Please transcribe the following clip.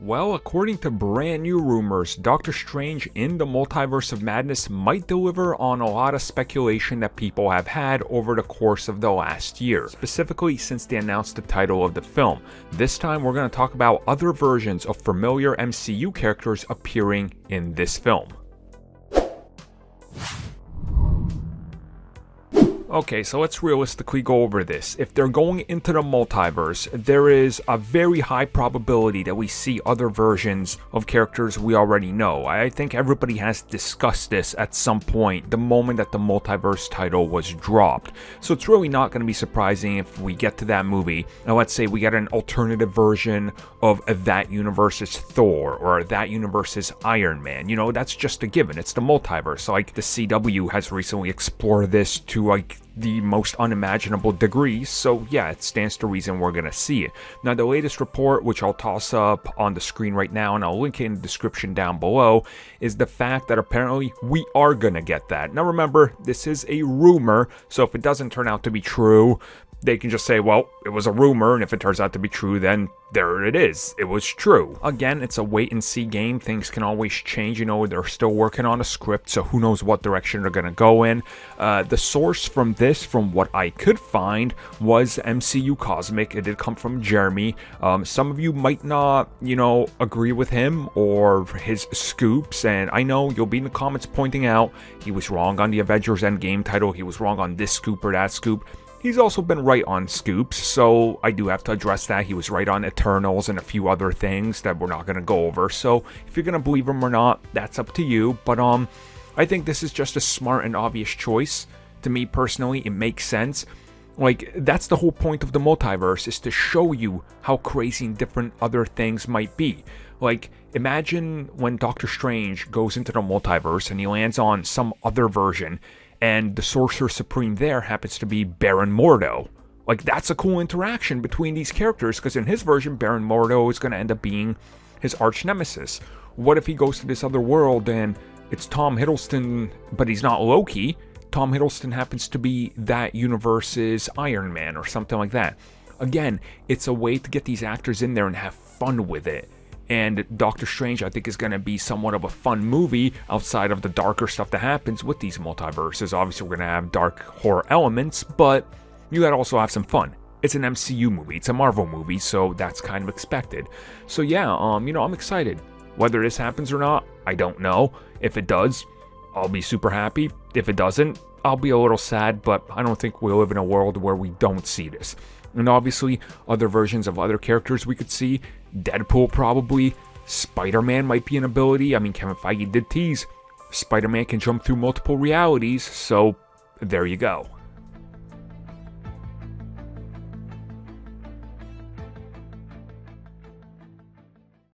Well, according to brand new rumors, Doctor Strange in the Multiverse of Madness might deliver on a lot of speculation that people have had over the course of the last year, specifically since they announced the title of the film. This time we're going to talk about other versions of familiar MCU characters appearing in this film. Okay, so let's realistically go over this. If they're going into the multiverse, there is a very high probability that we see other versions of characters we already know. I think everybody has discussed this at some point the moment that the multiverse title was dropped. So it's really not going to be surprising if we get to that movie, and let's say we get an alternative version of that universe's Thor, or that universe's Iron Man. You know, that's just a given. It's the multiverse. Like, the CW has recently explored this to, the most unimaginable degrees, so yeah, it stands to reason we're gonna see it. Now, the latest report, which I'll toss up on the screen right now and I'll link it in the description down below, is the fact that apparently we are gonna get that. Now remember, this is a rumor, so if it doesn't turn out to be true, they can just say, well, it was a rumor, and if it turns out to be true, then there it is. It was true. Again, it's a wait-and-see game. Things can always change. You know, they're still working on a script, so who knows what direction they're going to go in. The source from this, from what I could find, was MCU Cosmic. It did come from Jeremy. Some of you might not, agree with him or his scoops, and I know you'll be in the comments pointing out he was wrong on the Avengers Endgame title. He was wrong on this scoop or that scoop. He's also been right on scoops, so I do have to address that. He was right on Eternals and a few other things that we're not going to go over. So if you're going to believe him or not, that's up to you. But I think this is just a smart and obvious choice. To me personally, it makes sense. Like, that's the whole point of the multiverse, is to show you how crazy and different other things might be. Like, imagine when Doctor Strange goes into the multiverse and he lands on some other version, and the Sorcerer Supreme there happens to be Baron Mordo. Like, that's a cool interaction between these characters, because in his version, Baron Mordo is going to end up being his arch nemesis. What if he goes to this other world and it's Tom Hiddleston, but he's not Loki? Tom Hiddleston happens to be that universe's Iron Man or something like that. Again, it's a way to get these actors in there and have fun with it. And Doctor Strange, I think, is going to be somewhat of a fun movie outside of the darker stuff that happens with these multiverses. Obviously, we're going to have dark horror elements, but you got to also have some fun. It's an MCU movie. It's a Marvel movie, so that's kind of expected. So yeah, I'm excited. Whether this happens or not, I don't know. If it does, I'll be super happy. If it doesn't, I'll be a little sad, but I don't think we live in a world where we don't see this. And obviously, other versions of other characters we could see. Deadpool probably. Spider-Man might be an ability. I mean, Kevin Feige did tease Spider-Man can jump through multiple realities, so there you go.